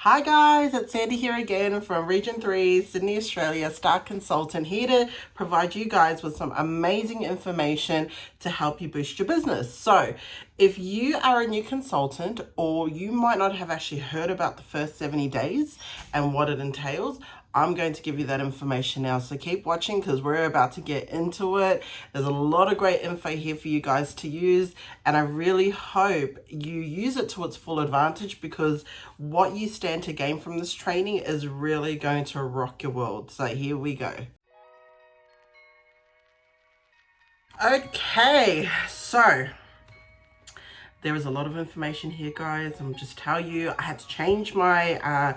Hi guys, it's Sandy here again from Region 3, Sydney, Australia, Star Consultant, here to provide you guys with some amazing information to help you boost your business. So if you are a new consultant or you might not have actually heard about the first 70 days and what it entails, I'm going to give you that information now. So keep watching because we're about to get into it. There's a lot of great info here for you guys to use, and I really hope you use it to its full advantage because what you stand to gain from this training is really going to rock your world. So here we go. Okay, so there is a lot of information here, guys. I'm just tell you, I had to change my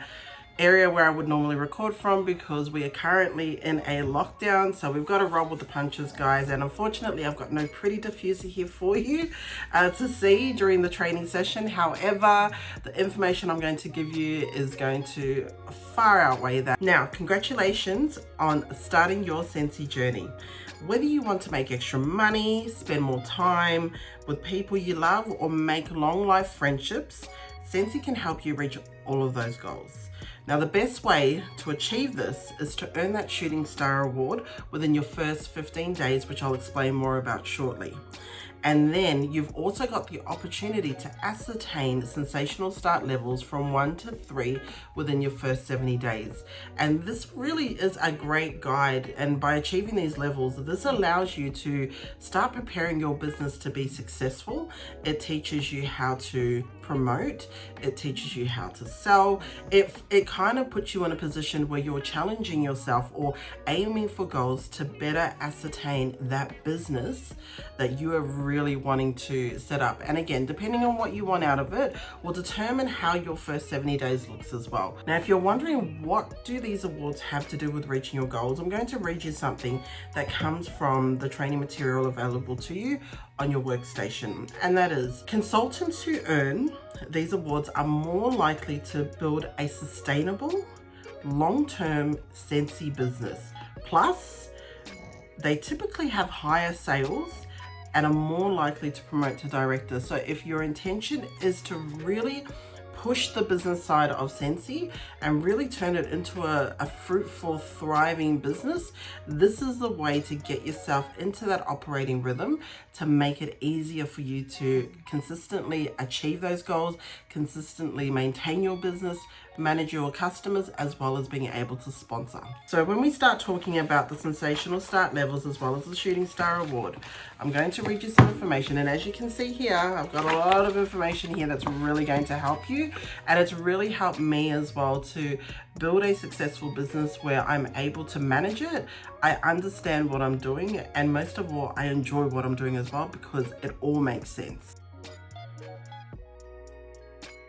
area where I would normally record from because we are currently in a lockdown, so we've got to roll with the punches, guys. And unfortunately I've got no pretty diffuser here for you to see during the training session. However, the information I'm going to give you is going to far outweigh that. Now, congratulations on starting your Scentsy journey. Whether you want to make extra money, spend more time with people you love, or make long life friendships, Scentsy can help you reach all of those goals. Now, the best way to achieve this is to earn that Shooting Star Award within your first 15 days, which I'll explain more about shortly. And then you've also got the opportunity to ascertain sensational start levels from 1 to 3 within your first 70 days. And this really is a great guide. And by achieving these levels, this allows you to start preparing your business to be successful. It teaches you how to promote, it teaches you how to sell. It kind of puts you in a position where you're challenging yourself or aiming for goals to better ascertain that business that you are really wanting to set up. And again, depending on what you want out of it will determine how your first 70 days looks as well. Now, if you're wondering what do these awards have to do with reaching your goals, I'm going to read you something that comes from the training material available to you on your workstation, and that is, consultants who earn these awards are more likely to build a sustainable, long-term Scentsy business. Plus, they typically have higher sales and are more likely to promote to director. So if your intention is to really push the business side of Scentsy and really turn it into a fruitful, thriving business, this is the way to get yourself into that operating rhythm to make it easier for you to consistently achieve those goals, consistently maintain your business, manage your customers, as well as being able to sponsor. So when we start talking about the sensational start levels as well as the Shooting Star Award, I'm going to read you some information, and as you can see here, I've got a lot of information here that's really going to help you, and it's really helped me as well to build a successful business where I'm able to manage it. I understand what I'm doing, and most of all, I enjoy what I'm doing as well because it all makes sense.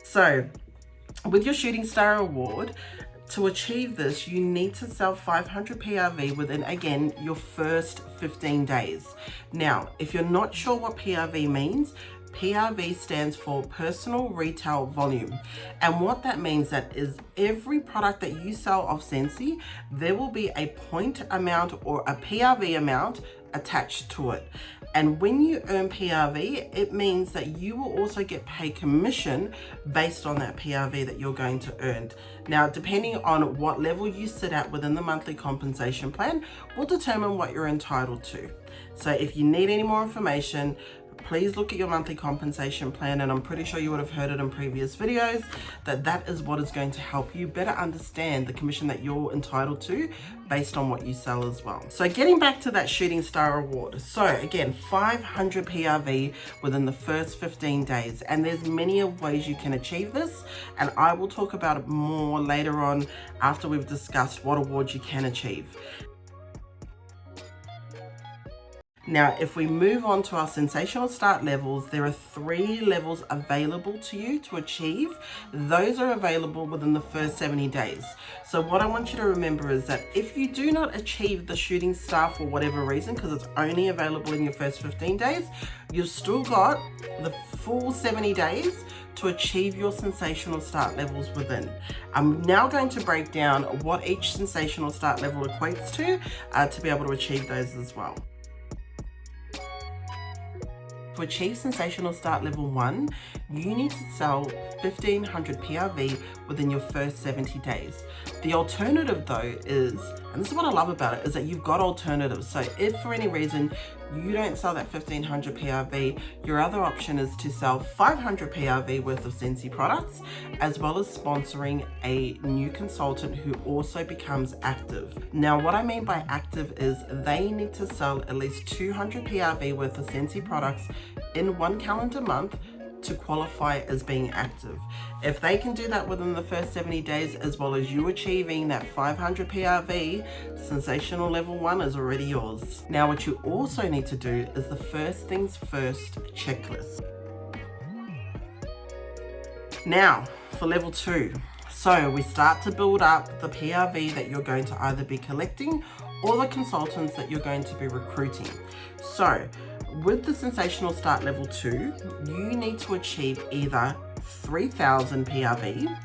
So with your Shooting Star Award, to achieve this, you need to sell 500 PRV within, again, your first 15 days. Now, if you're not sure what PRV means, PRV stands for personal retail volume. And what that means that is every product that you sell of Scentsy, there will be a point amount or a PRV amount attached to it. And when you earn PRV, it means that you will also get paid commission based on that PRV that you're going to earn. Now, depending on what level you sit at within the monthly compensation plan will determine what you're entitled to. So if you need any more information, please look at your monthly compensation plan, and I'm pretty sure you would have heard it in previous videos that is what is going to help you better understand the commission that you're entitled to based on what you sell as well. So getting back to that Shooting Star Award, so again, 500 PRV within the first 15 days, and there's many of ways you can achieve this, and I will talk about it more later on after we've discussed what awards you can achieve. Now, if we move on to our sensational start levels, there are 3 levels available to you to achieve. Those are available within the first 70 days. So what I want you to remember is that if you do not achieve the Shooting Star for whatever reason, because it's only available in your first 15 days, you've still got the full 70 days to achieve your sensational start levels within. I'm now going to break down what each sensational start level equates to be able to achieve those as well. To achieve sensational start level 1, you need to sell 1500 PRV within your first 70 days. The alternative though is, and this is what I love about it, is that you've got alternatives. So if for any reason you don't sell that 1500 PRV, your other option is to sell 500 PRV worth of Scentsy products, as well as sponsoring a new consultant who also becomes active. Now, what I mean by active is they need to sell at least 200 PRV worth of Scentsy products in 1 calendar month to qualify as being active. If they can do that within the first 70 days, as well as you achieving that 500 PRV, Scentsational Level 1 is already yours. Now, what you also need to do is the first things first checklist. Now, for level 2. So we start to build up the PRV that you're going to either be collecting or the consultants that you're going to be recruiting. So with the Scentsational Start Level 2, you need to achieve either 3000 PRV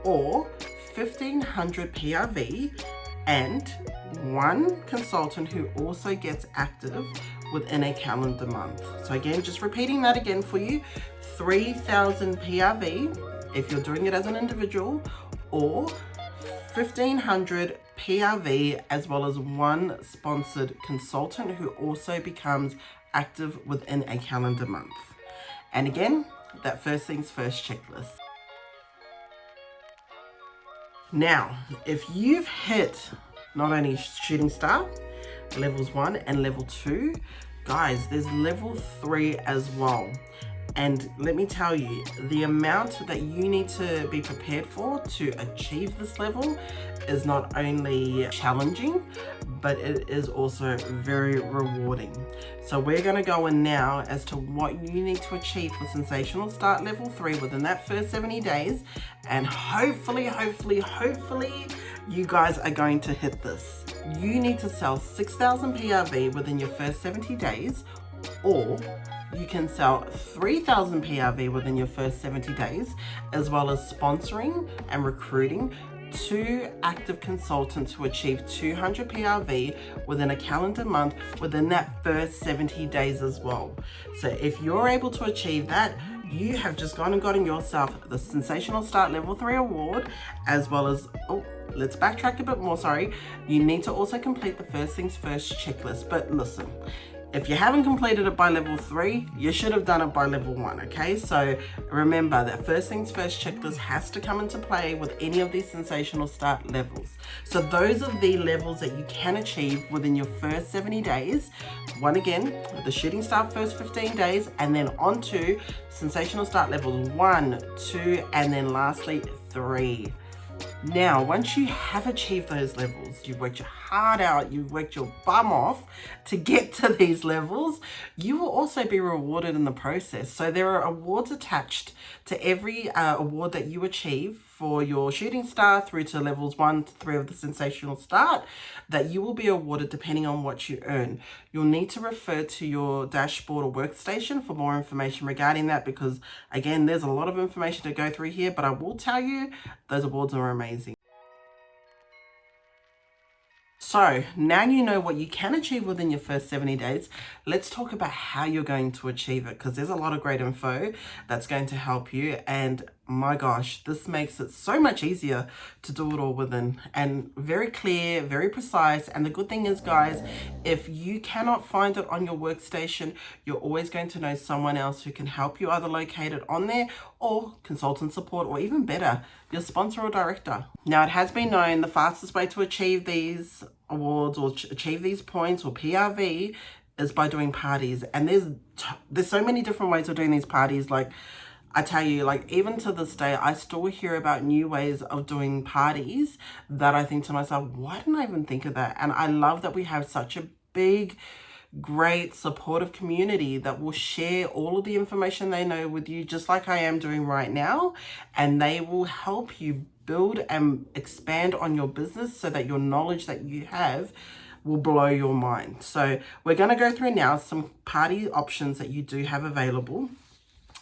or 1500 PRV and one consultant who also gets active within a calendar month. So again, just repeating that again for you, 3000 PRV if you're doing it as an individual, or 1500 PRV as well as one sponsored consultant who also becomes active within a calendar month. And again, that first things first checklist. Now, if you've hit not only shooting star levels 1 and level 2, guys, there's level 3 as well. And let me tell you, the amount that you need to be prepared for to achieve this level is not only challenging, but it is also very rewarding. So we're going to go in now as to what you need to achieve for Scentsational Start Level 3 within that first 70 days. And hopefully, you guys are going to hit this. You need to sell 6,000 PRV within your first 70 days, or you can sell 3,000 PRV within your first 70 days, as well as sponsoring and recruiting 2 active consultants who achieve 200 PRV within a calendar month within that first 70 days as well. So if you're able to achieve that, you have just gone and gotten yourself the Scentsational Start Level 3 award, as well as, let's backtrack a bit more, sorry. You need to also complete the first things first checklist. But listen, if you haven't completed it by level 3, you should have done it by level 1, okay? So remember that first things first checklist has to come into play with any of these Scentsational Start levels. So those are the levels that you can achieve within your first 70 days. One again, the shooting star first 15 days, and then on to Scentsational Start levels 1, 2, and then lastly 3. Now, once you have achieved those levels, you've worked your heart out, you've worked your bum off to get to these levels, you will also be rewarded in the process. So there are awards attached to every award that you achieve for your shooting star through to levels 1 to 3 of the Scentsational Start that you will be awarded depending on what you earn. You'll need to refer to your dashboard or workstation for more information regarding that, because again, there's a lot of information to go through here, but I will tell you those awards are amazing. So now you know what you can achieve within your first 70 days. Let's talk about how you're going to achieve it, because there's a lot of great info that's going to help you. And my gosh, this makes it so much easier to do it all within, and very clear, very precise. And the good thing is, guys, if you cannot find it on your workstation, you're always going to know someone else who can help you either locate it on there or consultant support, or even better, your sponsor or director. Now, it has been known the fastest way to achieve these awards or achieve these points or PRV is by doing parties. And there's so many different ways of doing these parties. Like, I tell you, like, even to this day, I still hear about new ways of doing parties that I think to myself, why didn't I even think of that? And I love that we have such a big, great, supportive community that will share all of the information they know with you, just like I am doing right now. And they will help you build and expand on your business so that your knowledge that you have will blow your mind. So we're going to go through now some party options that you do have available.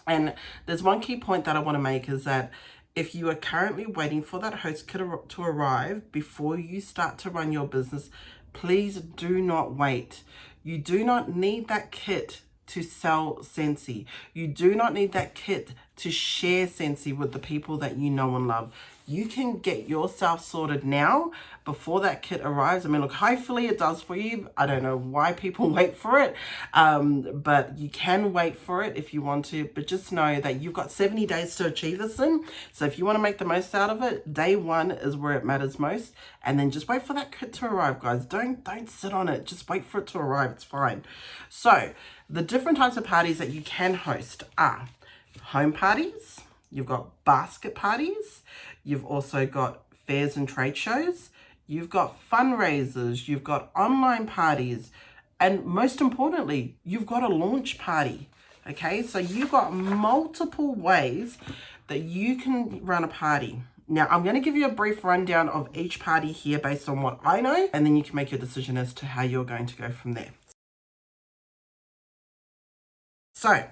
And there's one key point that I want to make is that if you are currently waiting for that host kit to arrive before you start to run your business, please do not wait. You do not need that kit to sell Scentsy. You do not need that kit to share Scentsy with the people that you know and love. you can get yourself sorted now before that kit arrives. I mean, look, hopefully it does for you. I don't know why people wait for it, but you can wait for it if you want to. But just know that you've got 70 days to achieve this in. So if you want to make the most out of it, day one is where it matters most. And then just wait for that kit to arrive, guys. Don't sit on it. Just wait for it to arrive. It's fine. So the different types of parties that you can host are home parties. You've got basket parties. You've also got fairs and trade shows. You've got fundraisers. You've got online parties. And most importantly, you've got a launch party. Okay, so you've got multiple ways that you can run a party. Now, I'm going to give you a brief rundown of each party here based on what I know, and then you can make your decision as to how you're going to go from there. So,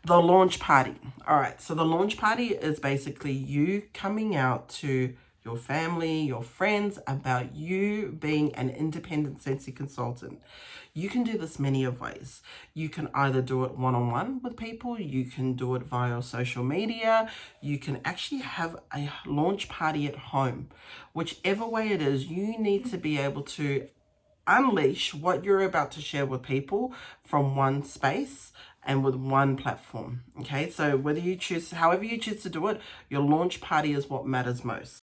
the launch party. All right, so the launch party is basically you coming out to your family, your friends, about you being an independent Scentsy consultant. You can do this many of ways. You can either do it one-on-one with people, you can do it via social media, you can actually have a launch party at home. Whichever way it is, you need to be able to unleash what you're about to share with people from one space and with one platform. Okay, so whether you choose, however you choose to do it, your launch party is what matters most.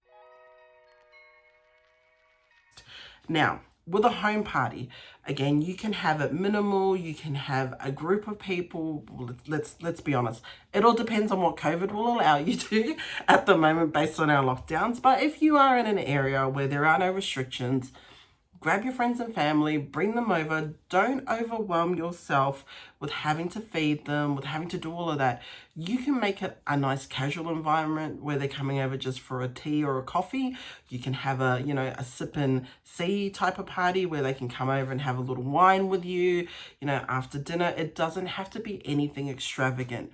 Now, with a home party, again, you can have it minimal, you can have a group of people. Let's be honest, it all depends on what COVID will allow you to at the moment based on our lockdowns. But if you are in an area where there are no restrictions, grab your friends and family, bring them over. Don't overwhelm yourself with having to feed them, with having to do all of that. You can make it a nice casual environment where they're coming over just for a tea or a coffee. You can have a, a sip and see type of party where they can come over and have a little wine with you, after dinner. It doesn't have to be anything extravagant.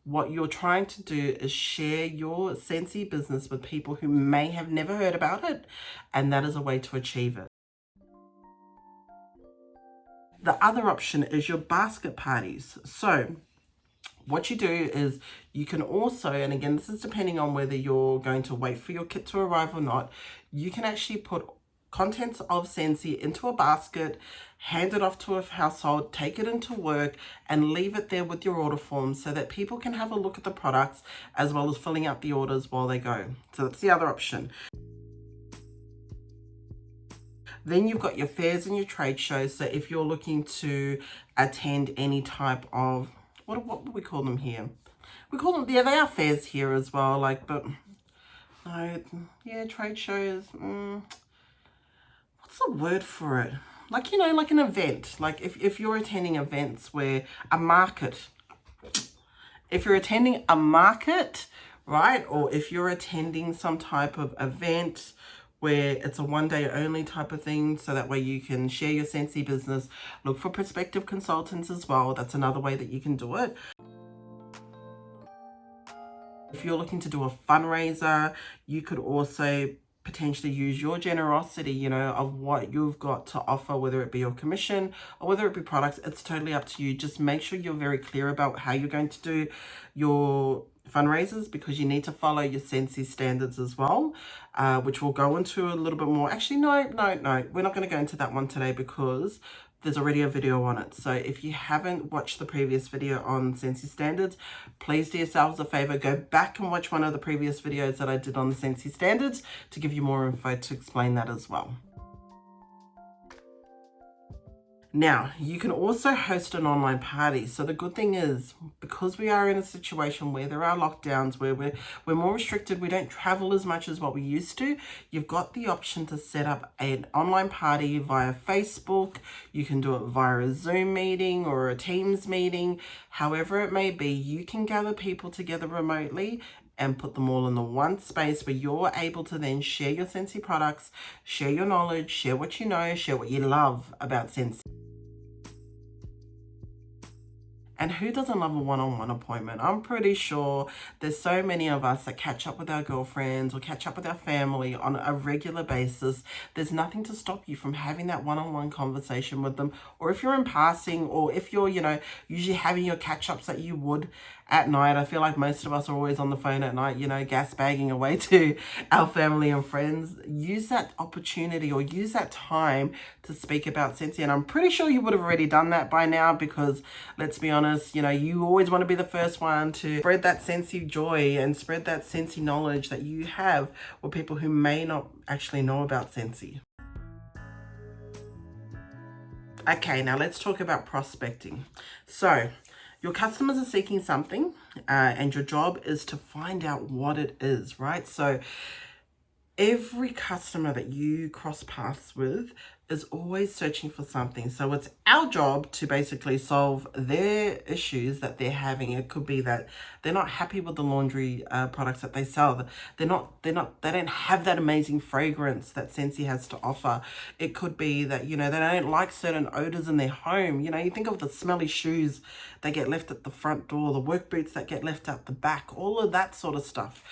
What you're trying to do is share your Scentsy business with people who may have never heard about it, and that is a way to achieve it. The other option is your basket parties. So what you do is you can also, and again, this is depending on whether you're going to wait for your kit to arrive or not, you can actually put contents of Scentsy into a basket, hand it off to a household, take it into work, and leave it there with your order form so that people can have a look at the products as well as filling out the orders while they go. So that's the other option. Then you've got your fairs and your trade shows. So if you're looking to attend any type of, what would we call them here? We call them, yeah, they are fairs here as well. But no, yeah, trade shows. What's the word for it? Like an event. Like if you're attending events where a market, if you're attending a market, right? Or if you're attending some type of event where it's a one-day only type of thing, so that way you can share your Scentsy business, look for prospective consultants as well. That's another way that you can do it. If you're looking to do a fundraiser, you could also potentially use your generosity, of what you've got to offer, whether it be your commission or whether it be products. It's totally up to you. Just make sure you're very clear about how you're going to do your fundraisers, because you need to follow your Scentsy standards as well, which we'll go into a little bit more. Actually, no, we're not going to go into that one today because there's already a video on it. So if you haven't watched the previous video on Scentsy standards, please do yourselves a favor, go back and watch one of the previous videos that I did on the Scentsy standards to give you more info to explain that as well. Now, you can also host an online party. So the good thing is, because we are in a situation where there are lockdowns, where we're more restricted, we don't travel as much as what we used to, you've got the option to set up an online party via Facebook. You can do it via a Zoom meeting or a Teams meeting. However it may be, you can gather people together remotely and put them all in the one space where you're able to then share your Scentsy products, share your knowledge, share what you know, share what you love about Scentsy. And who doesn't love a one-on-one appointment? I'm pretty sure there's so many of us that catch up with our girlfriends or catch up with our family on a regular basis. There's nothing to stop you from having that one-on-one conversation with them. Or if you're in passing, or if you're, usually having your catch-ups that you would at night. I feel like most of us are always on the phone at night, gas bagging away to our family and friends. Use that opportunity or use that time to speak about Scentsy. And I'm pretty sure you would have already done that by now, because let's be honest, you always want to be the first one to spread that Scentsy joy and spread that Scentsy knowledge that you have with people who may not actually know about Scentsy. Okay, now let's talk about prospecting. So, your customers are seeking something, and your job is to find out what it is, right? So every customer that you cross paths with is always searching for something. So it's our job to basically solve their issues that they're having. It could be that they're not happy with the laundry products that they sell. They don't have that amazing fragrance that Scentsy has to offer. It could be that, they don't like certain odors in their home. You think of the smelly shoes that get left at the front door, the work boots that get left at the back, all of that sort of stuff.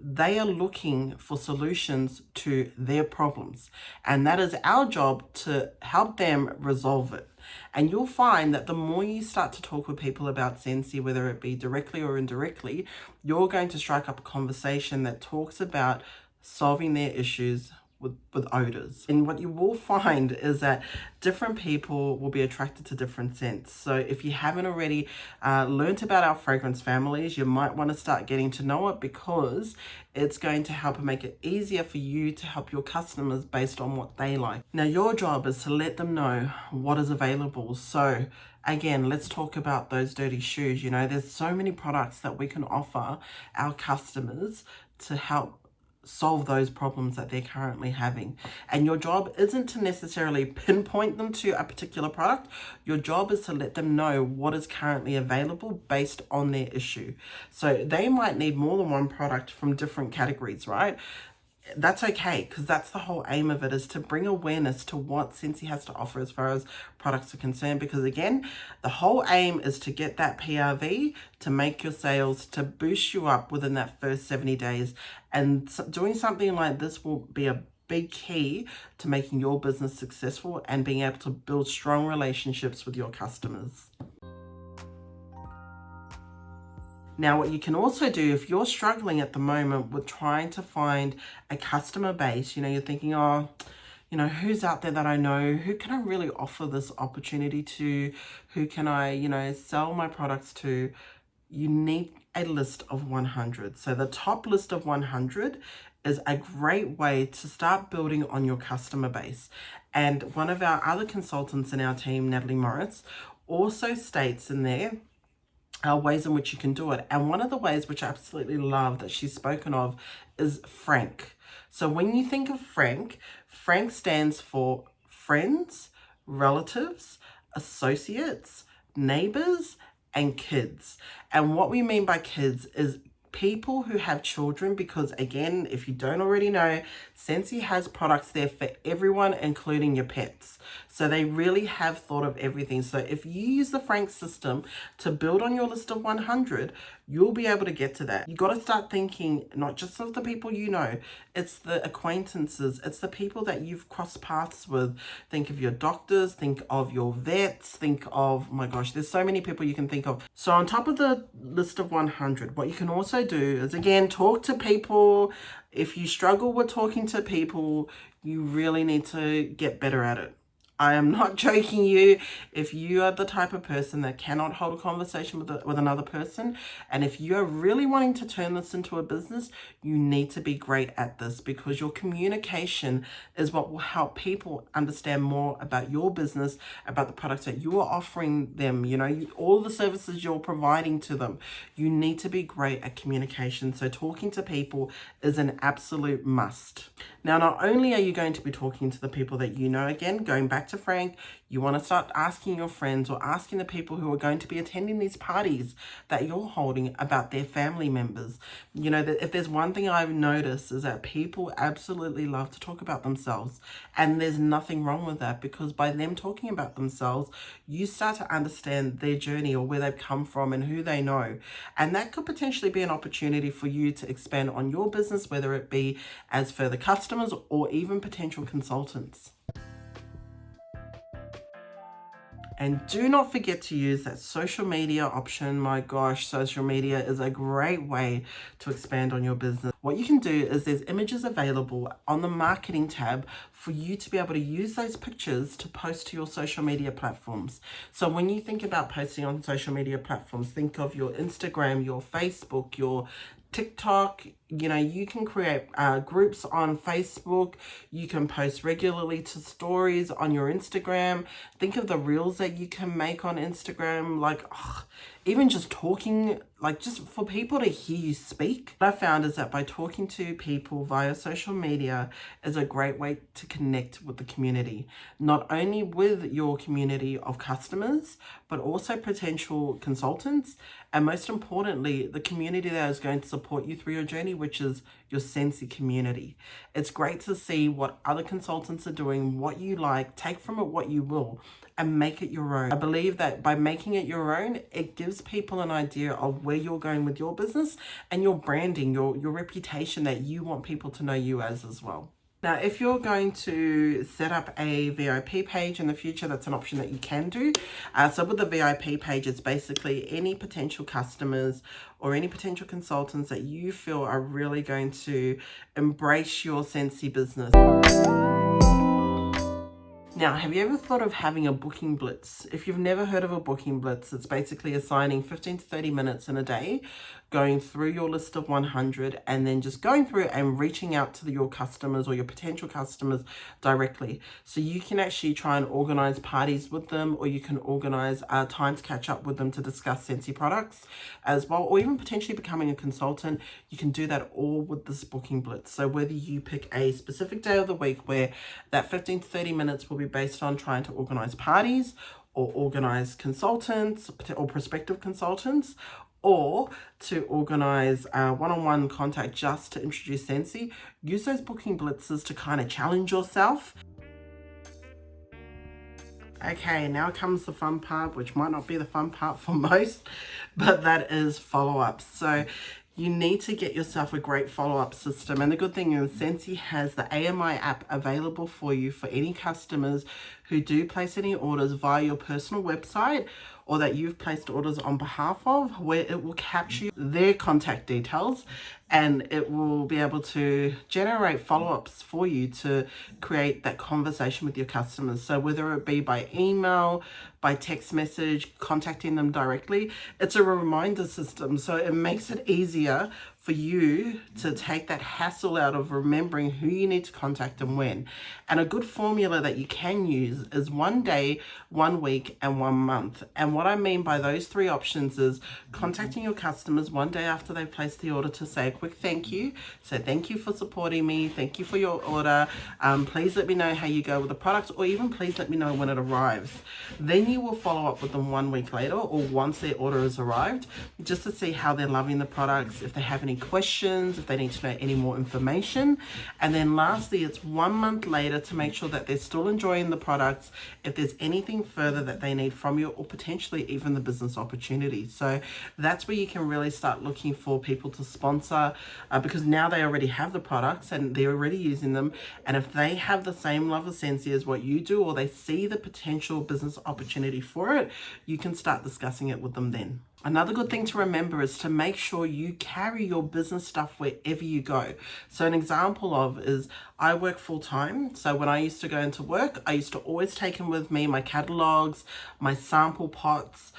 They are looking for solutions to their problems, and that is our job to help them resolve it. And you'll find that the more you start to talk with people about Scentsy, whether it be directly or indirectly, you're going to strike up a conversation that talks about solving their issues with odors. And what you will find is that different people will be attracted to different scents. So if you haven't already learned about our fragrance families, you might want to start getting to know it, because it's going to help and make it easier for you to help your customers based on what they like. Now, your job is to let them know what is available. So again, let's talk about those dirty shoes. There's so many products that we can offer our customers to help solve those problems that they're currently having. And your job isn't to necessarily pinpoint them to a particular product. Your job is to let them know what is currently available based on their issue. So they might need more than one product from different categories, right? That's okay, because that's the whole aim of it, is to bring awareness to what Scentsy has to offer as far as products are concerned. Because again, the whole aim is to get that PRV, to make your sales, to boost you up within that first 70 days. And doing something like this will be a big key to making your business successful and being able to build strong relationships with your customers. Now, what you can also do, if you're struggling at the moment with trying to find a customer base, you're thinking, who's out there that I know? Who can I really offer this opportunity to? Who can I, sell my products to? You need a list of 100. So the top list of 100 is a great way to start building on your customer base. And one of our other consultants in our team, Natalie Morris, also states in there ways in which you can do it. And one of the ways which I absolutely love that she's spoken of is Frank. So when you think of Frank, Frank stands for friends, relatives, associates, neighbors, and kids. And what we mean by kids is people who have children, because again, if you don't already know, Scentsy has products there for everyone, including your pets. So they really have thought of everything. So if you use the Frank system to build on your list of 100, you'll be able to get to that. You got to start thinking not just of the people it's the acquaintances, it's the people that you've crossed paths with. Think of your doctors, think of your vets, think of, my gosh, there's so many people you can think of. So on top of the list of 100, what you can also do is, again, talk to people. If you struggle with talking to people, you really need to get better at it. I am not joking you. If you are the type of person that cannot hold a conversation with another person, and if you are really wanting to turn this into a business, you need to be great at this, because your communication is what will help people understand more about your business, about the products that you are offering them, all the services you're providing to them. You need to be great at communication. So talking to people is an absolute must. Now, not only are you going to be talking to the people that again, going back to Frank, you want to start asking your friends or asking the people who are going to be attending these parties that you're holding about their family members. You know, that if there's one thing I've noticed is that people absolutely love to talk about themselves, and there's nothing wrong with that, because by them talking about themselves, you start to understand their journey or where they've come from and who they know. And that could potentially be an opportunity for you to expand on your business, whether it be as further customers or even potential consultants. And do not forget to use that social media option. My gosh, social media is a great way to expand on your business. What you can do is there's images available on the marketing tab for you to be able to use those pictures to post to your social media platforms. So when you think about posting on social media platforms, think of your Instagram, your Facebook, your TikTok. You know, you can create groups on Facebook. You can post regularly to stories on your Instagram. Think of the reels that you can make on Instagram, like even just talking, like just for people to hear you speak. What I found is that by talking to people via social media is a great way to connect with the community, not only with your community of customers, but also potential consultants, and most importantly, the community that is going to support you through your journey, which is your Scentsy community. It's great to see what other consultants are doing, what you like, take from it what you will, and make it your own. I believe that by making it your own, it gives people an idea of where you're going with your business and your branding, your reputation that you want people to know you as well. Now, if you're going to set up a VIP page in the future, that's an option that you can do. So with the VIP page, it's basically any potential customers or any potential consultants that you feel are really going to embrace your Scentsy business. Now, have you ever thought of having a booking blitz? If you've never heard of a booking blitz, it's basically assigning 15 to 30 minutes in a day, going through your list of 100 and then just going through and reaching out to your customers or your potential customers directly. So you can actually try and organize parties with them, or you can organize time to catch up with them to discuss Scentsy products as well, or even potentially becoming a consultant. You can do that all with this booking blitz. So whether you pick a specific day of the week where that 15 to 30 minutes will be based on trying to organize parties or organize consultants or prospective consultants, or to organize one-on-one contact just to introduce Scentsy, use those booking blitzes to kind of challenge yourself. Okay, now comes the fun part, which might not be the fun part for most, but that is follow-ups. So you need to get yourself a great follow-up system. And the good thing is Scentsy has the AMI app available for you for any customers who do place any orders via your personal website or that you've placed orders on behalf of, where it will capture their contact details and it will be able to generate follow-ups for you to create that conversation with your customers. So whether it be by email, by text message, contacting them directly, it's a reminder system. So it makes it easier for you to take that hassle out of remembering who you need to contact and when. And a good formula that you can use is 1 day, 1 week, and 1 month. And what I mean by those three options is contacting your customers 1 day after they place the order to say a quick thank you. So thank you for supporting me. Thank you for your order. Please let me know how you go with the product, or even please let me know when it arrives. Then you will follow up with them 1 week later or once their order has arrived, just to see how they're loving the products, if they have any questions, if they need to know any more information. And then lastly, it's 1 month later to make sure that they're still enjoying the products, if there's anything further that they need from you, or potentially even the business opportunity. So that's where you can really start looking for people to sponsor, because now they already have the products and they're already using them. And if they have the same love of Scentsy as what you do, or they see the potential business opportunity for it, you can start discussing it with them then. Another good thing to remember is to make sure you carry your business stuff wherever you go. So an example of is I work full time. So when I used to go into work, I used to always take in with me my catalogs, my sample pots,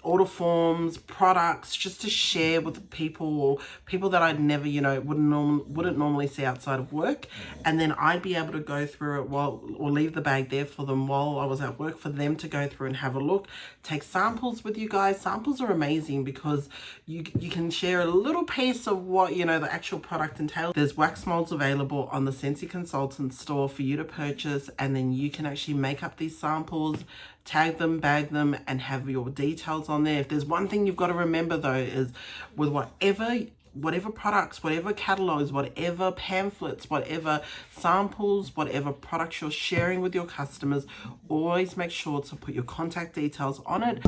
order forms, products, just to share with people that I'd never, wouldn't normally see outside of work. And then I'd be able to go through it or leave the bag there for them while I was at work, for them to go through and have a look, take samples with you guys. Samples are amazing because you can share a little piece of what, the actual product entails. There's wax molds available on the Scentsy Consultant store for you to purchase, and then you can actually make up these samples, tag them, bag them, and have your details on there. If there's one thing you've got to remember though, is with whatever products, whatever catalogs, whatever pamphlets, whatever samples, whatever products you're sharing with your customers, always make sure to put your contact details on it.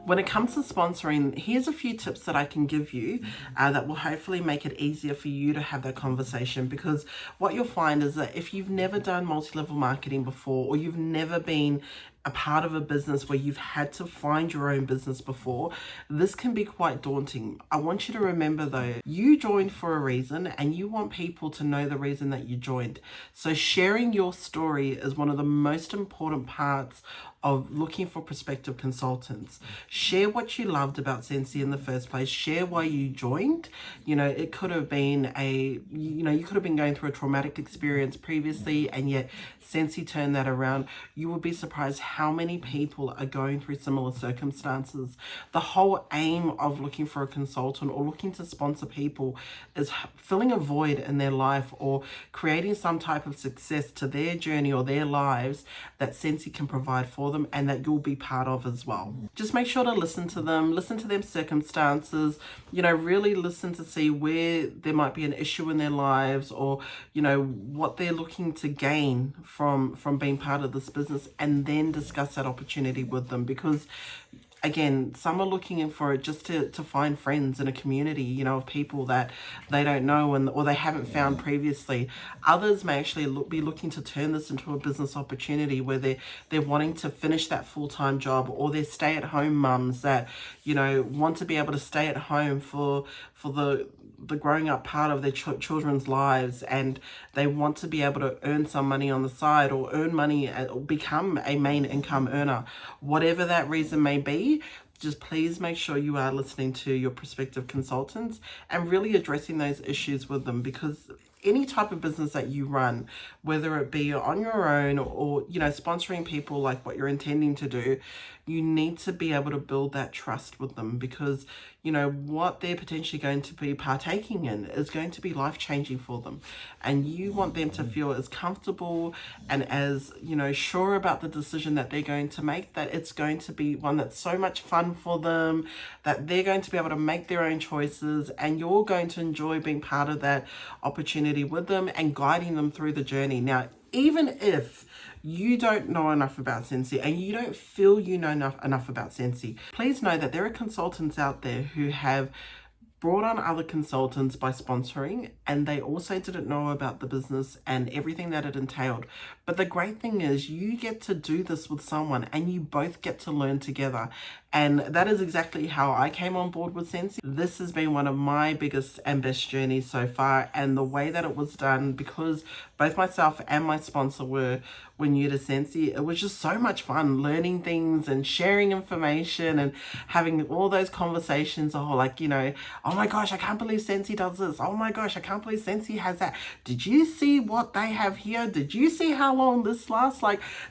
When it comes to sponsoring, here's a few tips that I can give you that will hopefully make it easier for you to have that conversation, because what you'll find is that if you've never done multi-level marketing before, or you've never been a part of a business where you've had to find your own business before, this can be quite daunting. I want you to remember though, you joined for a reason, and you want people to know the reason that you joined. So sharing your story is one of the most important parts of looking for prospective consultants. Share what you loved about Scentsy in the first place. Share why you joined. It could have been you could have been going through a traumatic experience previously, and yet Scentsy turned that around. You will be surprised how many people are going through similar circumstances. The whole aim of looking for a consultant or looking to sponsor people is filling a void in their life, or creating some type of success to their journey or their lives that Scentsy can provide for them, and that you'll be part of as well. Just make sure to listen to them, listen to their circumstances, really listen to see where there might be an issue in their lives, or what they're looking to gain from being part of this business, and then discuss that opportunity with them. Because again, some are looking for it just to find friends in a community, of people that they don't know or they haven't found previously. Others may actually be looking to turn this into a business opportunity where they're wanting to finish that full-time job, or they're stay-at-home mums that, want to be able to stay at home for the growing up part of their children's lives, and they want to be able to earn some money on the side, or earn money or become a main income earner. Whatever that reason may be, just please make sure you are listening to your prospective consultants and really addressing those issues with them, because any type of business that you run, whether it be on your own or, sponsoring people like what you're intending to do, you need to be able to build that trust with them, because, what they're potentially going to be partaking in is going to be life-changing for them. And you want them to feel as comfortable and as, sure about the decision that they're going to make, that it's going to be one that's so much fun for them, that they're going to be able to make their own choices, and you're going to enjoy being part of that opportunity with them and guiding them through the journey. Now, even if you don't know enough about Scentsy and you don't feel you know enough about Scentsy, please know that there are consultants out there who have brought on other consultants by sponsoring, and they also didn't know about the business and everything that it entailed. But the great thing is you get to do this with someone, and you both get to learn together. And that is exactly how I came on board with Scentsy. This has been one of my biggest and best journeys so far, and the way that it was done, because both myself and my sponsor were new to Scentsy, it was just so much fun learning things and sharing information and having all those conversations. Oh my gosh, I can't believe Scentsy does this. Oh my gosh, I can't believe Scentsy has that. Did you see what they have here? Did you see how long this lasts?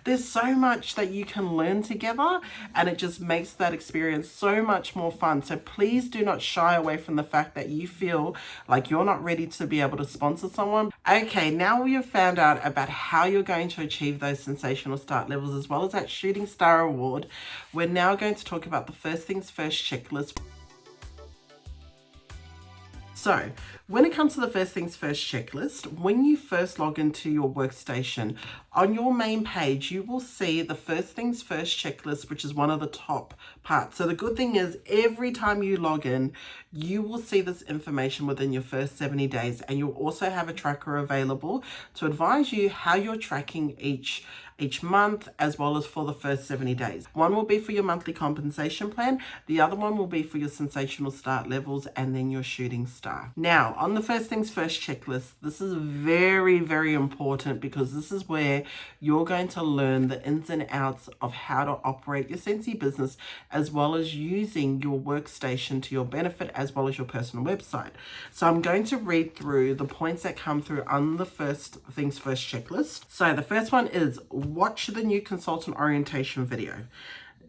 There's so much that you can learn together, and it just makes that experience so much more fun. So please do not shy away from the fact that you feel like you're not ready to be able to sponsor someone. Okay, now we have found out about how you're going to achieve those sensational start levels, as well as that shooting star award. We're now going to talk about the first things first checklist. So when it comes to the first things first checklist, when you first log into your workstation, on your main page, you will see the first things first checklist, which is one of the top parts. So the good thing is every time you log in, you will see this information within your first 70 days. And you'll also have a tracker available to advise you how you're tracking each month, as well as for the first 70 days. One will be for your monthly compensation plan. The other one will be for your sensational start levels, and then your shooting star. Now, on the first things first checklist, this is very, very important because this is where you're going to learn the ins and outs of how to operate your Scentsy business, as well as using your workstation to your benefit, as well as your personal website. So I'm going to read through the points that come through on the first things first checklist. So the first one is watch the new consultant orientation video.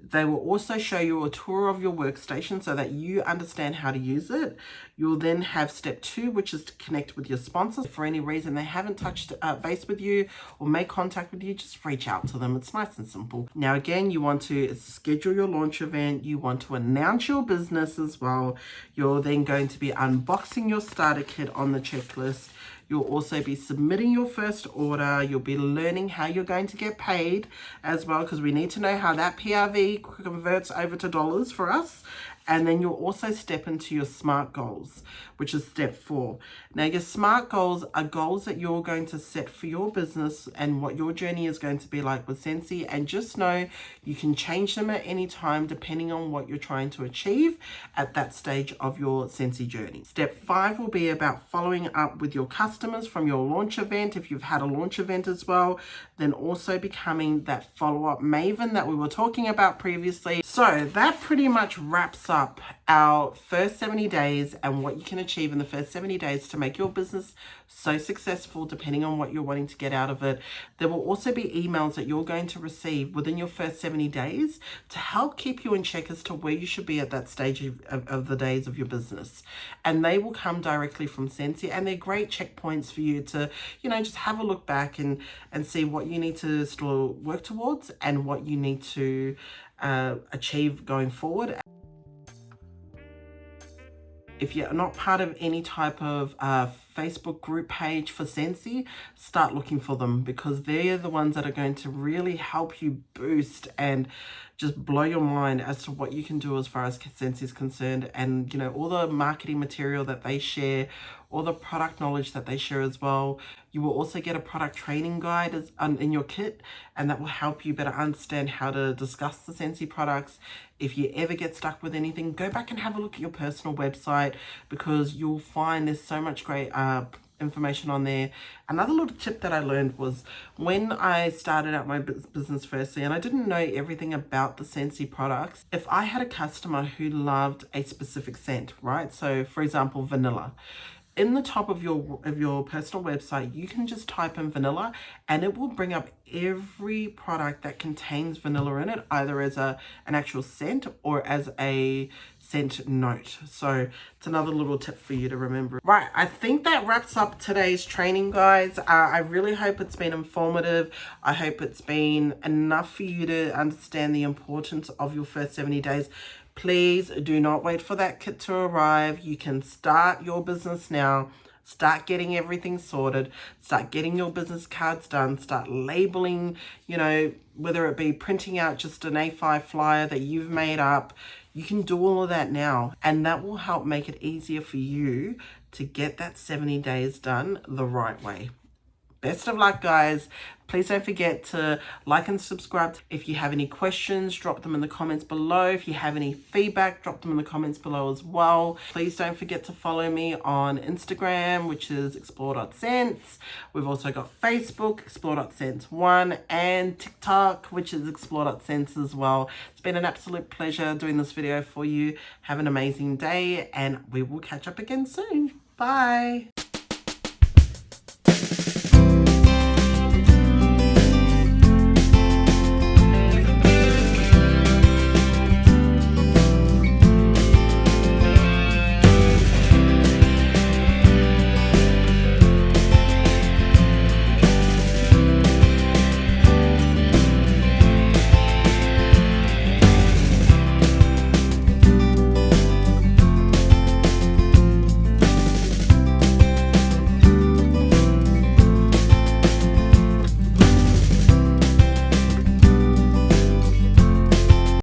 They will also show you a tour of your workstation so that you understand how to use it. You'll then have step 2, which is to connect with your sponsors. If for any reason they haven't touched base with you or make contact with you, just reach out to them. It's nice and simple. Now again, you want to schedule your launch event. You want to announce your business as well. You're then going to be unboxing your starter kit on the checklist. You'll also be submitting your first order. You'll be learning how you're going to get paid as well, because we need to know how that PRV converts over to dollars for us. And then you'll also step into your SMART goals, which is step 4. Now, your SMART goals are goals that you're going to set for your business and what your journey is going to be like with Scentsy. And just know you can change them at any time depending on what you're trying to achieve at that stage of your Scentsy journey. Step 5 will be about following up with your customers from your launch event. If you've had a launch event as well, then also becoming that follow-up maven that we were talking about previously. So that pretty much wraps up our first 70 days and what you can achieve in the first 70 days to make your business so successful depending on what you're wanting to get out of it. There will also be emails that you're going to receive within your first 70 days to help keep you in check as to where you should be at that stage of the days of your business. And they will come directly from Scentsy, and they're great checkpoints for you to, just have a look back and see what you need to still work towards and what you need to achieve going forward. If you're not part of any type of Facebook group page for Scentsy, start looking for them, because they're the ones that are going to really help you boost and just blow your mind as to what you can do as far as Scentsy is concerned. And all the marketing material that they share, all the product knowledge that they share as well. You will also get a product training guide in your kit, and that will help you better understand how to discuss the Scentsy products. If you ever get stuck with anything, go back and have a look at your personal website, because you'll find there's so much great information on there. Another little tip that I learned was when I started out my business firstly, and I didn't know everything about the Scentsy products. If I had a customer who loved a specific scent, right? So for example, vanilla. In the top of your personal website, you can just type in vanilla and it will bring up every product that contains vanilla in it, either as an actual scent or as a scent note. So it's another little tip for you to remember. Right, I think that wraps up today's training, guys. I really hope it's been informative. I hope it's been enough for you to understand the importance of your first 70 days. Please do not wait for that kit to arrive. You can start your business now. Start getting everything sorted. Start getting your business cards done. Start labeling, whether it be printing out just an A5 flyer that you've made up. You can do all of that now, and that will help make it easier for you to get that 70 days done the right way. Best of luck, guys. Please don't forget to like and subscribe. If you have any questions, drop them in the comments below. If you have any feedback, drop them in the comments below as well. Please don't forget to follow me on Instagram, which is explore.scents. We've also got Facebook, explore.scents1, and TikTok, which is explore.scents as well. It's been an absolute pleasure doing this video for you. Have an amazing day, and we will catch up again soon. Bye.